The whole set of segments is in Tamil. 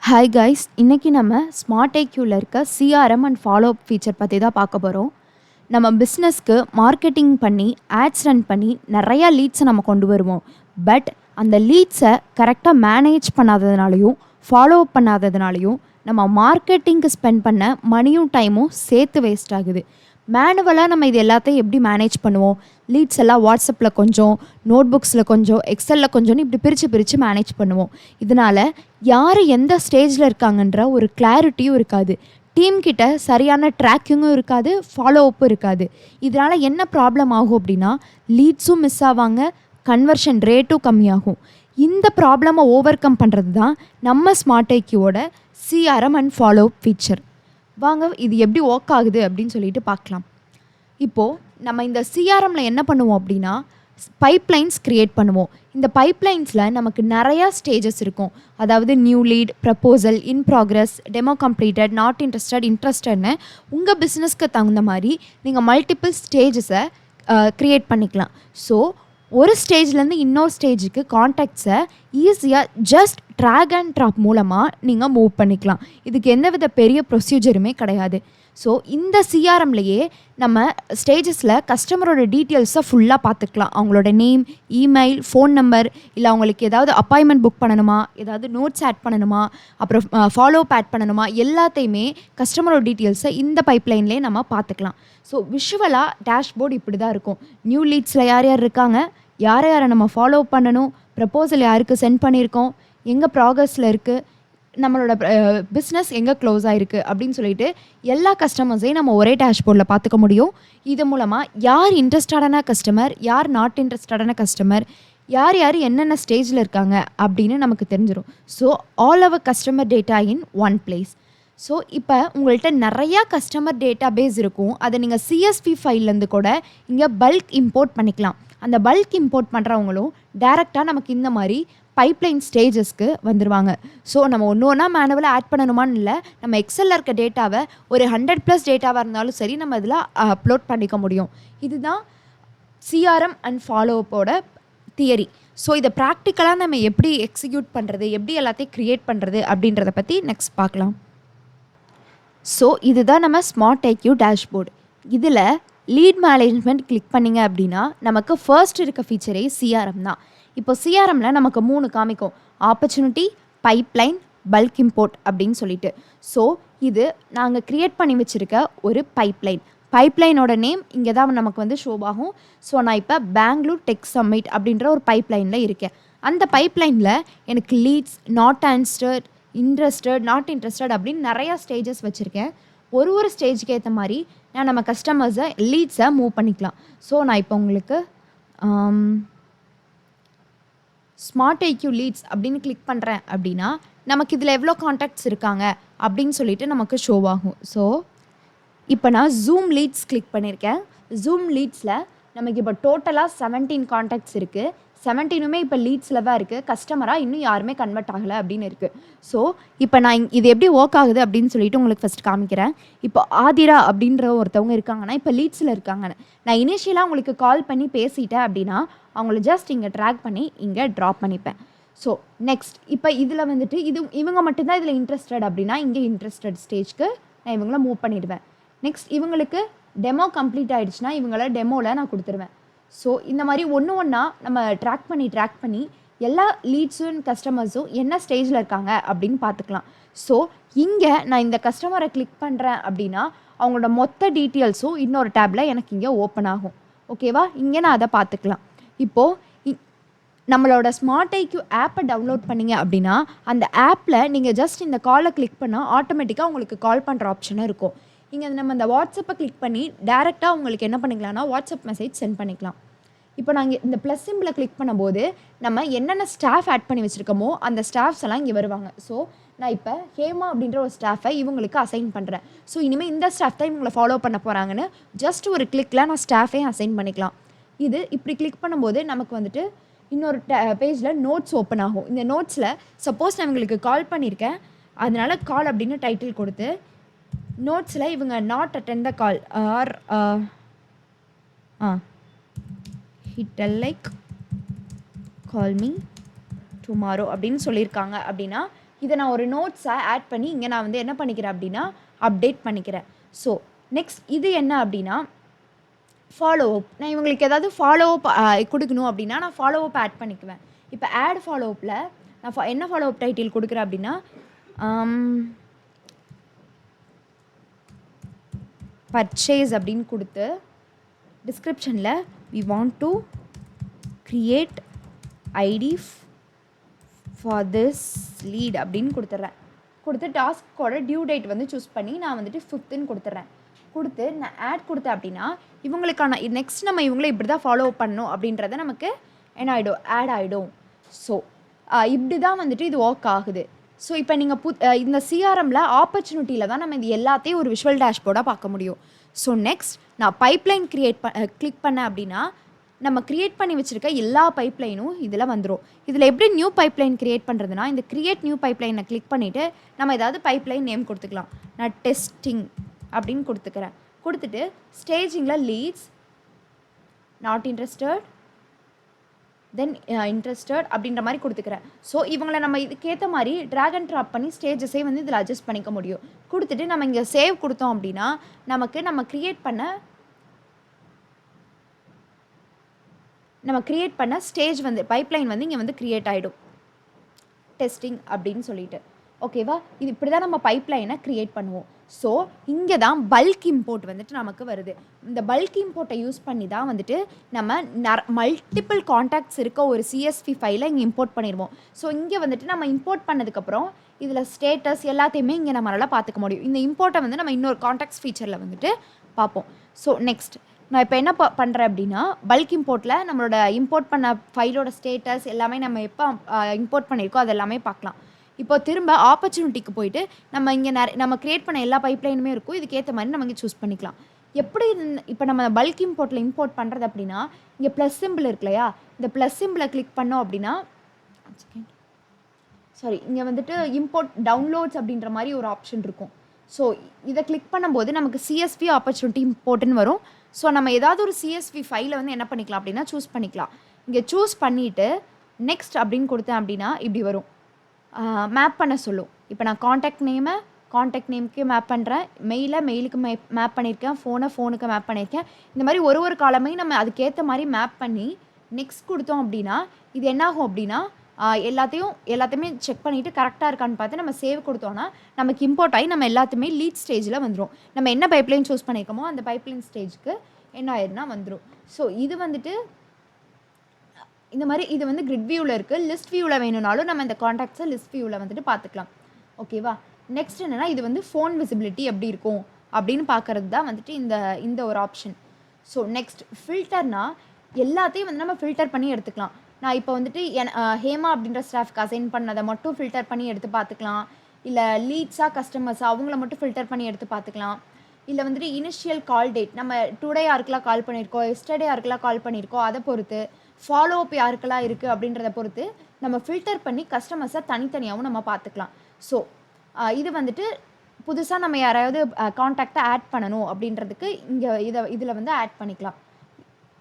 ஹாய் கைஸ், இன்னைக்கு நம்ம ஸ்மார்ட் ஐக்யூவில் இருக்க CRM and follow up feature பற்றி தான் பார்க்க போகிறோம். நம்ம பிஸ்னஸ்க்கு மார்க்கெட்டிங் பண்ணி ஆட்ஸ் ரன் பண்ணி நிறையா லீட்ஸை நம்ம கொண்டு வருவோம். பட் அந்த லீட்ஸை கரெக்டாக மேனேஜ் பண்ணாததுனாலையும் ஃபாலோ அப் பண்ணாததுனாலையும் நம்ம மார்க்கெட்டிங்க்கு ஸ்பெண்ட் பண்ண மணியும் டைமும் சேர்த்து வேஸ்ட் ஆகுது. மேனுவலாக நம்ம இது எல்லாத்தையும் எப்படி மேனேஜ் பண்ணுவோம்? லீட்ஸ் எல்லாம் வாட்ஸ்அப்பில் கொஞ்சம், நோட் புக்ஸில் கொஞ்சம், எக்ஸலில் கொஞ்சம்னு இப்படி பிரித்து மேனேஜ் பண்ணுவோம். இதனால் யார் எந்த ஸ்டேஜில் இருக்காங்கன்ற ஒரு கிளாரிட்டியும் இருக்காது. டீம் கிட்ட சரியான ட்ராக்கிங்கும் இருக்காது, ஃபாலோ அப்பும் இருக்காது. இதனால் என்ன ப்ராப்ளம் ஆகும் அப்படின்னா, லீட்ஸும் மிஸ் ஆவாங்க, கன்வர்ஷன் ரேட்டும் கம்மியாகும். இந்த ப்ராப்ளமை ஓவர் கம் பண்ணுறது தான் நம்ம ஸ்மார்ட் ஐக்யூவோட CRM and follow up feature. வாங்க இது எப்படி ஒர்க் ஆகுது அப்படின்னு சொல்லிட்டு பார்க்கலாம். இப்போது நம்ம இந்த சிஆர்எம்மில் என்ன பண்ணுவோம் அப்படின்னா, பைப்லைன்ஸ் க்ரியேட் பண்ணுவோம். இந்த பைப்லைன்ஸில் நமக்கு நிறையா ஸ்டேஜஸ் இருக்கும். அதாவது new lead, proposal, in progress, demo completed, not interested, இன்ட்ரெஸ்டட்னு உங்கள் பிஸ்னஸ்க்கு தகுந்த மாதிரி நீங்கள் மல்டிபிள் ஸ்டேஜஸை க்ரியேட் பண்ணிக்கலாம். ஸோ ஒரு ஸ்டேஜ்லேருந்து இன்னொரு ஸ்டேஜுக்கு கான்டாக்ட்ஸை ஈஸியாக ஜஸ்ட் ட்ராக் அண்ட் ட்ராப் மூலமாக நீங்கள் மூவ் பண்ணிக்கலாம். இதுக்கு எந்தவித பெரிய ப்ரொசீஜருமே கிடையாது. ஸோ இந்த சிஆர்எம்லேயே நம்ம ஸ்டேஜஸில் கஸ்டமரோட டீட்டெயில்ஸை ஃபுல்லாக பார்த்துக்கலாம். அவங்களோட நேம், இமெயில், ஃபோன் நம்பர், இல்லை அவங்களுக்கு ஏதாவது அப்பாயின்மெண்ட் புக் பண்ணணுமா, ஏதாவது நோட்ஸ் ஆட் பண்ணணுமா, அப்புறம் ஃபாலோ அப் ஆட் பண்ணணுமா, எல்லாத்தையுமே கஸ்டமரோட டீட்டெயில்ஸை இந்த பைப்லைன்லேயே நம்ம பார்த்துக்கலாம். ஸோ விஷுவலாக டேஷ்போர்டு இப்படி தான் இருக்கும். நியூ லீட்ஸில் யார் யார் இருக்காங்க, யாரை யாரை நம்ம ஃபாலோ பண்ணணும், ப்ரப்போசல் யாருக்கு சென்ட் பண்ணியிருக்கோம், எங்கே ப்ராக்ரஸில் இருக்குது, நம்மளோட பிஸ்னஸ் எங்கே க்ளோஸ் ஆகிருக்கு அப்படின்னு சொல்லிட்டு எல்லா கஸ்டமர்ஸையும் நம்ம ஒரே டேஷ்போர்டில் பார்த்துக்க முடியும். இது மூலமாக யார் இன்ட்ரெஸ்டடான கஸ்டமர், யார் நாட் இன்ட்ரெஸ்டடான கஸ்டமர், யார் யார் என்னென்ன ஸ்டேஜில் இருக்காங்க அப்படின்னு நமக்கு தெரிஞ்சிடும். So all our customer data in one place. So இப்போ உங்கள்கிட்ட நிறையா கஸ்டமர் டேட்டா பேஸ் இருக்கும். அதை நீங்கள் சிஎஸ்வி ஃபைல்லேருந்து கூட இங்கே பல்க் இம்போர்ட் பண்ணிக்கலாம். அந்த பல்க் இம்போர்ட் பண்ணுறவங்களும் டேரெக்டாக நமக்கு இந்த மாதிரி பைப்லைன் ஸ்டேஜஸ்க்கு வந்துடுவாங்க. ஸோ நம்ம ஒன்று ஒன்றா மேனுவலாக ஆட் பண்ணணுமான்னு இல்லை, நம்ம எக்ஸலில் இருக்க டேட்டாவை ஒரு 100+ டேட்டாவாக இருந்தாலும் சரி நம்ம இதில் அப்லோட் பண்ணிக்க முடியும். இதுதான் சிஆர்எம் அண்ட் ஃபாலோ அப்போட தியரி. ஸோ இதை ப்ராக்டிக்கலாக நம்ம எப்படி எக்ஸிக்யூட் பண்ணுறது, எப்படி எல்லாத்தையும் க்ரியேட் பண்ணுறது அப்படின்றத பற்றி நெக்ஸ்ட் பார்க்கலாம். ஸோ இதுதான் நம்ம ஸ்மார்ட் ஐக்யூ டேஷ்போர்டு. இதில் லீட் மேனேஜ்மெண்ட் கிளிக் பண்ணிங்க அப்படின்னா நமக்கு ஃபர்ஸ்ட் இருக்க ஃபீச்சரே சிஆர்எம் தான். இப்போ சிஆர்எம்மில் நமக்கு 3 காமிக்கும்: ஆப்பர்ச்சுனிட்டி, பைப்லைன், பல்க் இம்போர்ட் அப்படின்னு சொல்லிட்டு. ஸோ இது நாங்கள் க்ரியேட் பண்ணி வச்சுருக்க ஒரு பைப்லைன். பைப்லைனோட நேம் இங்கே தான் நமக்கு வந்து ஷோ ஆகும். ஸோ நான் இப்போ பெங்களூர் டெக் சம்மிட் அப்படின்ற ஒரு பைப்லைனில் இருக்கேன். அந்த பைப்லைனில் எனக்கு leads, not answered, interested, not interested அப்படின்னு நிறையா ஸ்டேஜஸ் வச்சுருக்கேன். ஒரு ஸ்டேஜுக்கு ஏற்ற மாதிரி நான் நம்ம கஸ்டமர்ஸை, லீட்ஸை மூவ் பண்ணிக்கலாம். ஸோ நான் இப்போ உங்களுக்கு ஸ்மார்ட் ஐக்யூ லீட்ஸ் அப்படின்னு கிளிக் பண்ணுறேன் அப்படின்னா நமக்கு இதில் எவ்வளோ கான்டாக்ட்ஸ் இருக்காங்க அப்படின்னு சொல்லிட்டு நமக்கு ஷோ ஆகும். ஸோ இப்போ நான் ஜூம் லீட்ஸ் கிளிக் பண்ணியிருக்கேன். ஜூம் லீட்ஸில் நமக்கு இப்போ டோட்டலாக 17 கான்டாக்ட்ஸ் இருக்குது. 17மே இப்போ லீட்ஸில் தான் இருக்குது. கஸ்டமராக இன்னும் யாருமே கன்வெர்ட் ஆகலை அப்படின்னு இருக்குது. ஸோ இப்போ நான் இது எப்படி ஒர்க் ஆகுது அப்படின்னு சொல்லிட்டு உங்களுக்கு ஃபஸ்ட் காமிக்கிறேன். இப்போ ஆதிரா அப்படின்ற ஒருத்தவங்க இருக்காங்கன்னா இப்போ லீட்ஸில் இருக்காங்கன்னு நான் இனிஷியலாக உங்களுக்கு கால் பண்ணி பேசிட்டேன் அப்படின்னா அவங்கள ஜஸ்ட் இங்கே ட்ராக் பண்ணி இங்கே ட்ராப் பண்ணிப்பேன். ஸோ நெக்ஸ்ட் இப்போ இதில் வந்துட்டு இவங்க மட்டும்தான் இதில் இன்ட்ரெஸ்டட் அப்படின்னா இங்கே இன்ட்ரெஸ்டட் ஸ்டேஜ்க்கு நான் இவங்கள மூவ் பண்ணிடுவேன். நெக்ஸ்ட் இவங்களுக்கு டெமோ கம்ப்ளீட் ஆகிடுச்சுன்னா இவங்கள டெமோவில் நான் கொடுத்துருவேன். ஸோ இந்த மாதிரி ஒன்றா நம்ம ட்ராக் பண்ணி எல்லா லீட்ஸும் கஸ்டமர்ஸும் என்ன ஸ்டேஜில் இருக்காங்க அப்படின்னு பார்த்துக்கலாம். ஸோ இங்கே நான் இந்த கஸ்டமரை கிளிக் பண்ணுறேன் அப்படின்னா அவங்களோட மொத்த டீட்டெயில்ஸும் இன்னொரு டேப்பில் எனக்கு இங்கே ஓப்பன் ஆகும். ஓகேவா? இங்கே நான் அதை பார்த்துக்கலாம். இப்போது நம்மளோட ஸ்மார்ட் ஐக்யூ ஆப்பை டவுன்லோட் பண்ணிங்க அப்படின்னா அந்த ஆப்பில் நீங்கள் ஜஸ்ட் இந்த காலை கிளிக் பண்ணால் ஆட்டோமேட்டிக்காக உங்களுக்கு கால் பண்ணுற ஆப்ஷனும் இருக்கும். இங்கே நம்ம இந்த வாட்ஸ்அப்பை கிளிக் பண்ணி டேரெக்டாக உங்களுக்கு என்ன பண்ணிக்கலாம்னா வாட்ஸ்அப் மெசேஜ் சென்ட் பண்ணிக்கலாம். இப்போ நாங்கள் இந்த ப்ளஸ் சிம்பிளை கிளிக் பண்ணும்போது நம்ம என்னென்ன ஸ்டாஃப் ஆட் பண்ணி வச்சுருக்கோமோ அந்த ஸ்டாஃப்ஸ் எல்லாம் இங்கே வருவாங்க. ஸோ நான் இப்போ ஹேமா அப்படின்ற ஒரு ஸ்டாஃபை இவங்களுக்கு அசைன் பண்ணுறேன். ஸோ இனிமேல் இந்த ஸ்டாஃப் தான் இவங்களை ஃபாலோ பண்ண போகிறாங்கன்னு ஜஸ்ட் ஒரு கிளிக்கில் நான் ஸ்டாஃபே அசைன் பண்ணிக்கலாம். இது இப்படி கிளிக் பண்ணும்போது நமக்கு வந்துட்டு இன்னொரு பேஜில் நோட்ஸ் ஓப்பன் ஆகும். இந்த நோட்ஸில் சப்போஸ் நான் இவங்களுக்கு கால் பண்ணியிருக்கேன், அதனால் கால் அப்படின்னு டைட்டில் கொடுத்து நோட்ஸில் இவங்க not attend the call or hit like call me tomorrow அப்படின்னு சொல்லியிருக்காங்க அப்படின்னா இதை நான் ஒரு நோட்ஸாக ஆட் பண்ணி இங்கே நான் வந்து என்ன பண்ணிக்கிறேன் அப்படின்னா அப்டேட் பண்ணிக்கிறேன். ஸோ நெக்ஸ்ட் இது என்ன அப்படின்னா ஃபாலோ அப். நான் இவங்களுக்கு ஏதாவது ஃபாலோ அப் கொடுக்கணும் அப்படின்னா நான் ஃபாலோ அப் ஆட் பண்ணிக்குவேன். இப்போ ஆட் ஃபாலோ அப்பில் நான் என்ன ஃபாலோ அப் டைட்டில் கொடுக்குறேன் அப்படின்னா பர்ச்சேஸ் அப்படின்னு கொடுத்து டிஸ்கிரிப்ஷனில் we want to create ID for this lead அப்படின்னு கொடுத்துட்றேன். கொடுத்து டாஸ்க்கோட டியூ டேட் வந்து சூஸ் பண்ணி நான் வந்துட்டு 5th கொடுத்துட்றேன். கொடுத்து நான் ஆட் கொடுத்தேன் அப்படின்னா இவங்களுக்கான நெக்ஸ்ட் நம்ம இவங்கள இப்படி தான் ஃபாலோ பண்ணணும் அப்படின்றத நமக்கு என்ன ஆகிடும், ஆட் ஆகிடும். ஸோ இப்படி தான் வந்துட்டு இது ஒர்க் ஆகுது. ஸோ இப்போ நீங்கள் இந்த சிஆர்எம்மில் ஆப்பர்ச்சுனிட்டியில் தான் நம்ம இது எல்லாத்தையும் ஒரு விஷுவல் டேஷ்போர்டாக பார்க்க முடியும். ஸோ நெக்ஸ்ட் நான் பைப்லைன் கிளிக் பண்ணேன் அப்படின்னா நம்ம க்ரியேட் பண்ணி வச்சுருக்க எல்லா பைப்லைனும் இதில் வந்துடும். இதில் எப்படி நியூ பைப்லைன் க்ரியேட் பண்ணுறதுனா இந்த க்ரியேட் நியூ பைப்லைனை கிளிக் பண்ணிவிட்டு நம்ம ஏதாவது பைப்லைன் நேம் கொடுத்துக்கலாம். நான் டெஸ்டிங் அப்படின்னு கொடுத்துக்கிறேன். கொடுத்துட்டு ஸ்டேஜிங்கில் leads, not interested, then interested அப்படின்ற மாதிரி கொடுத்துக்கிறேன். ஸோ இவங்களை நம்ம இதுக்கேற்ற மாதிரி ட்ராக் அண்ட் ட்ராப் பண்ணி ஸ்டேஜஸே வந்து இதில் அட்ஜஸ்ட் பண்ணிக்க முடியும். கொடுத்துட்டு நம்ம இங்கே சேவ் கொடுத்தோம் அப்படின்னா நமக்கு நம்ம க்ரியேட் பண்ண ஸ்டேஜ் வந்து பைப்லைன் வந்து இங்கே வந்து க்ரியேட் ஆகிடும் டெஸ்டிங் அப்படின்னு சொல்லிட்டு. ஓகேவா, இது இப்படி தான் நம்ம பைப்லைனை க்ரியேட் பண்ணுவோம். ஸோ இங்கே தான் பல்க் இம்போர்ட் வந்துட்டு நமக்கு வருது. இந்த பல்க் இம்போர்ட்டை யூஸ் பண்ணி தான் வந்துட்டு நம்ம மல்டிபிள் காண்டாக்ட்ஸ் இருக்க ஒரு CSV ஃபைலை இங்கே இம்போர்ட் பண்ணிடுவோம். ஸோ இங்கே வந்துட்டு நம்ம இம்போர்ட் பண்ணதுக்கப்புறம் இதில் ஸ்டேட்டஸ் எல்லாத்தையுமே இங்கே நம்மளால் பார்த்துக்க முடியும். இந்த இம்போர்ட்டை வந்து நம்ம இன்னொரு காண்டாக்ட்ஸ் ஃபீச்சரில் வந்துட்டு பார்ப்போம். ஸோ நெக்ஸ்ட் நான் இப்போ என்ன பண்ணுறேன் அப்படின்னா பல்க் இம்போர்ட்டில் நம்மளோட இம்போர்ட் பண்ண ஃபைலோட ஸ்டேட்டஸ் எல்லாமே நம்ம எப்போ இம்போர்ட் பண்ணியிருக்கோம் அது எல்லாமே பார்க்கலாம். இப்போ திரும்ப ஆப்பர்ச்சுனிட்டிக்கு போயிட்டு நம்ம இங்கே நம்ம க்ரியேட் பண்ண எல்லா பைப்லைனுமே இருக்கும். இதுக்கேற்ற மாதிரி நம்ம இங்கே சூஸ் பண்ணிக்கலாம். எப்படி இப்போ நம்ம பல்க் இம்போர்ட்டில் இம்போர்ட் பண்ணுறது அப்படின்னா இங்கே ப்ளஸ் சிம்பிள் இருக்கு இல்லையா, இந்த ப்ளஸ் சிம்பிளை கிளிக் பண்ணோம் அப்படின்னா இங்கே வந்துட்டு இம்போர்ட் டவுன்லோட்ஸ் அப்படின்ற மாதிரி ஒரு ஆப்ஷன் இருக்கும். ஸோ இதை கிளிக் பண்ணும்போது நமக்கு CSV ஆப்பர்ச்சுனிட்டி இம்போர்ட்டுன்னு வரும். ஸோ நம்ம ஏதாவது ஒரு CSV ஃபைலை வந்து என்ன பண்ணிக்கலாம் அப்படின்னா சூஸ் பண்ணிக்கலாம். இங்கே சூஸ் பண்ணிவிட்டு நெக்ஸ்ட் அப்படின்னு கொடுத்தேன் அப்படின்னா இப்படி வரும், மேப் பண்ண சொல்லும். இப்போ நான் காண்டாக்ட் நேமுக்கு மேப் பண்ணுறேன், மெயிலுக்கு மேப் பண்ணியிருக்கேன், ஃபோனுக்கு மேப் பண்ணியிருக்கேன். இந்த மாதிரி ஒரு காலமே நம்ம அதுக்கேற்ற மாதிரி மேப் பண்ணி நெக்ஸ்ட் கொடுத்தோம் அப்படின்னா இது என்னாகும் அப்படின்னா எல்லாத்தையுமே செக் பண்ணிவிட்டு கரெக்டாக இருக்கான்னு பார்த்து நம்ம சேவ் கொடுத்தோன்னா நமக்கு இம்போர்ட் ஆகி நம்ம எல்லாத்தையுமே லீட் ஸ்டேஜில் வந்துடும். நம்ம என்ன பைப்லைன் சூஸ் பண்ணியிருக்கோமோ அந்த பைப்லைன் ஸ்டேஜுக்கு என்ன ஆயிருன்னா வந்துடும். ஸோ இது வந்துட்டு இந்த மாதிரி இது வந்து கிரிட் வியூவில் இருக்குது. லிஸ்ட் வியூவில் வேணும்னாலும் நம்ம இந்த காண்டாக்ட்ஸை லிஸ்ட் வியூவில் வந்துட்டு பார்த்துக்கலாம். ஓகேவா, நெக்ஸ்ட் என்னென்னா இது வந்து ஃபோன் விசிபிலிட்டி எப்படி இருக்கும் அப்படின்னு பார்க்குறது தான் வந்துட்டு இந்த ஒரு ஆப்ஷன். ஸோ நெக்ஸ்ட் ஃபில்டர்னால் எல்லாத்தையும் வந்து நம்ம ஃபில்டர் பண்ணி எடுத்துக்கலாம். நான் இப்போ வந்துட்டு ஹேமா அப்படின்ற ஸ்டாஃப்க்கு அசைன் பண்ணதை மட்டும் ஃபில்டர் பண்ணி எடுத்து பார்த்துக்கலாம். இல்லை லீட்ஸாக கஸ்டமர்ஸாக அவங்கள மட்டும் ஃபில்டர் பண்ணி எடுத்து பார்த்துக்கலாம். இல்லை வந்துட்டு இனிஷியல் கால் டேட் நம்ம டுடே யாருக்கெல்லாம் கால் பண்ணியிருக்கோம், எஸ்டர்டே யாருக்கெல்லாம் கால் பண்ணியிருக்கோம் அதை பொறுத்து, ஃபாலோ அப் யாருக்கெல்லாம் இருக்குது அப்படின்றத பொறுத்து நம்ம ஃபில்டர் பண்ணி கஸ்டமர்ஸை தனித்தனியாகவும் நம்ம பார்த்துக்கலாம். ஸோ இது வந்துட்டு புதுசாக நம்ம யாராவது காண்டாக்டை ஆட் பண்ணணும் அப்படின்றதுக்கு இதில் வந்து ஆட் பண்ணிக்கலாம்.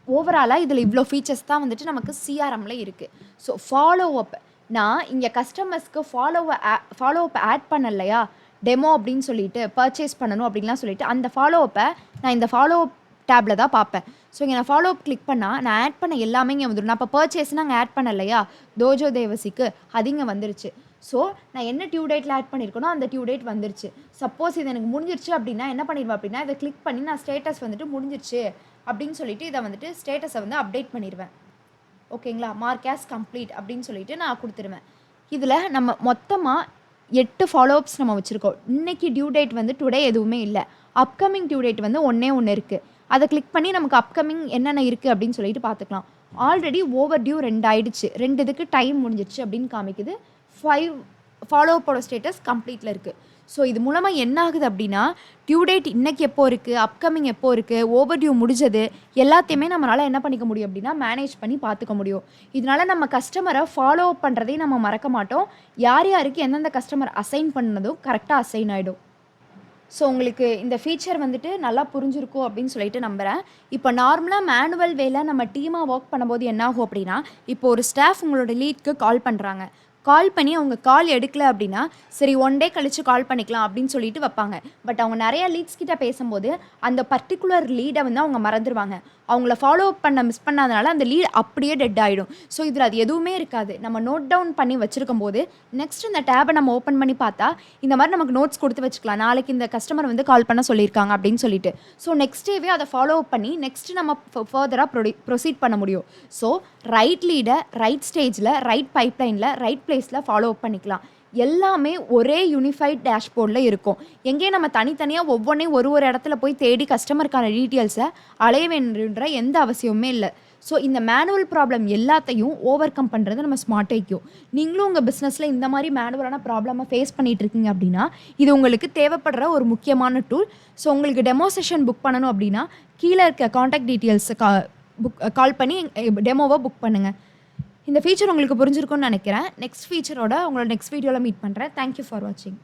ஓவராலாக இதில் இவ்வளோ ஃபீச்சர்ஸ் தான் வந்துட்டு நமக்கு சிஆர்எம்மில் இருக்குது. ஸோ ஃபாலோ அப் நான் இங்கே கஸ்டமர்ஸ்க்கு ஃபாலோ அப் ஆட் பண்ணலையா, டெமோ அப்படின்னு சொல்லிட்டு பர்ச்சேஸ் பண்ணணும் அப்படின்லாம் சொல்லிட்டு அந்த ஃபாலோ அப்பை நான் இந்த ஃபாலோ அப் டேப்பில் தான் பார்ப்பேன். ஸோ இங்கே நான் ஃபாலோ அப் கிளிக் பண்ணால் நான் ஆட் பண்ண எல்லாமே இங்கே வந்துடும். நான் இப்போ பர்ச்சேஸ்னால் அங்கே ஆட் பண்ணலையா தோஜோ தேவசிக்கு அது இங்கே வந்துருச்சு. ஸோ நான் என்ன டியூ டேட்டில் ஆட் பண்ணியிருக்கனோ அந்த டியூ டேட் வந்துருச்சு. சப்போஸ் இது எனக்கு முடிஞ்சிருச்சு அப்படின்னா என்ன பண்ணிடுவேன் அப்படின்னா இதை கிளிக் பண்ணி நான் ஸ்டேட்டஸ் வந்துட்டு முடிஞ்சிருச்சு அப்படின்னு சொல்லிட்டு இதை வந்துட்டு ஸ்டேட்டஸை வந்து அப்டேட் பண்ணிடுவேன். ஓகேங்களா, மார்க் ஆஸ் கம்ப்ளீட் அப்படின்னு சொல்லிட்டு நான் கொடுத்துருவேன். இதில் நம்ம மொத்தமாக 8 ஃபாலோஅப்ஸ் நம்ம வச்சுருக்கோம். இன்றைக்கி டியூ டேட் வந்து டுடே எதுவுமே இல்லை. அப்கமிங் டியூ டேட் வந்து ஒன்று இருக்குது. அதை கிளிக் பண்ணி நமக்கு அப்கமிங் என்னென்ன இருக்குது அப்படின்னு சொல்லிட்டு பார்த்துக்கலாம். ஆல்ரெடி ஓவர் டியூ 2 ஆகிடுச்சு, 2 இதுக்கு டைம் முடிஞ்சிடுச்சு அப்படின்னு காமிக்குது. 5 ஃபாலோஅப்போட ஸ்டேட்டஸ் கம்ப்ளீட்டில் இருக்குது. ஸோ இது மூலமாக என்ன ஆகுது அப்படின்னா டியூ டேட் இன்றைக்கி எப்போ இருக்குது, அப்கமிங் எப்போ இருக்குது, ஓவர் டியூ முடிஞ்சது எல்லாத்தையுமே நம்மளால் என்ன பண்ணிக்க முடியும் அப்படின்னா மேனேஜ் பண்ணி பார்த்துக்க முடியும். இதனால் நம்ம கஸ்டமரை ஃபாலோ அப் பண்ணுறதையும் நம்ம மறக்க மாட்டோம். யார் யாருக்கு எந்தெந்த கஸ்டமர் அசைன் பண்ணதும் கரெக்டாக அசைன் ஆகிடும். ஸோ உங்களுக்கு இந்த ஃபீச்சர் வந்துட்டு நல்லா புரிஞ்சிருக்கும் அப்படின்னு சொல்லிட்டு நம்புகிறேன். இப்போ நார்மலாக மேனுவல் வேலை நம்ம டீமாக ஒர்க் பண்ணும்போது என்ன ஆகும் அப்படின்னா இப்போ ஒரு ஸ்டாஃப் உங்களோட லீட்க்கு கால் பண்ணுறாங்க. கால் பண்ணி அவங்க கால் எடுக்கல அப்படின்னா சரி ஒன் டே கழிச்சு கால் பண்ணிக்கலாம் அப்படின்னு சொல்லிட்டு வைப்பாங்க. பட் அவங்க நிறைய லீட்ஸ் கிட்ட பேசும்போது அந்த பர்டிகுலர் லீடை வந்து அவங்க மறந்துடுவாங்க. அவங்கள ஃபாலோ அப் பண்ண மிஸ் பண்ணாதனால அந்த லீட் அப்படியே டெட் ஆகிடும். ஸோ இதில் அது எதுவுமே இருக்காது. நம்ம நோட் டவுன் பண்ணி வச்சுருக்கும் போது நெக்ஸ்ட் இந்த டேபை நம்ம ஓப்பன் பண்ணி பார்த்தா இந்த மாதிரி நமக்கு நோட்ஸ் கொடுத்து வச்சுக்கலாம். நாளைக்கு இந்த கஸ்டமர் வந்து கால் பண்ண சொல்லியிருக்காங்க அப்படின்னு சொல்லிட்டு. ஸோ நெக்ஸ்ட் டேவே அதை ஃபாலோ அப் பண்ணி நெக்ஸ்ட் நம்ம ஃபர்தராக ப்ரொசீட் பண்ண முடியும். ஸோ ரைட் லீடை ரைட் ஸ்டேஜில் ரைட் பைப்லைனில் ரைட் பிளேஸில் ஃபாலோ அப் பண்ணிக்கலாம். எல்லாமே ஒரே யூனிஃபைட் டேஷ்போர்டில் இருக்கும். எங்கேயும் நம்ம தனித்தனியாக ஒவ்வொன்றையும் ஒரு இடத்துல போய் தேடி கஸ்டமருக்கான டீட்டெயில்ஸை அலைய வேண்டுன்ற எந்த அவசியமுமே இல்லை. ஸோ இந்த மேனுவல் ப்ராப்ளம் எல்லாத்தையும் ஓவர் கம் பண்ணுறது நம்ம ஸ்மார்ட் ஐக்யூ. நீங்களும் உங்கள் பிஸ்னஸில் இந்த மாதிரி மேனுவலான ப்ராப்ளமை ஃபேஸ் பண்ணிகிட்டு இருக்கீங்க அப்படின்னா இது உங்களுக்கு தேவைப்படுற ஒரு முக்கியமான டூல். ஸோ உங்களுக்கு டெமோ செஷன் புக் பண்ணணும் அப்படின்னா கீழே இருக்க காண்டாக்ட் டீட்டெயில்ஸை கால் பண்ணி டெமோவை புக் பண்ணுங்கள். இந்த ஃபீச்சர் உங்களுக்கு புரிஞ்சிருக்கும்னு நினைக்கிறேன். நெக்ஸ்ட் ஃபீச்சரோட உங்களோட நெக்ஸ்ட் வீடியோவில் மீட் பண்ணுறேன். தேங்க்யூ ஃபார் வாட்சிங்.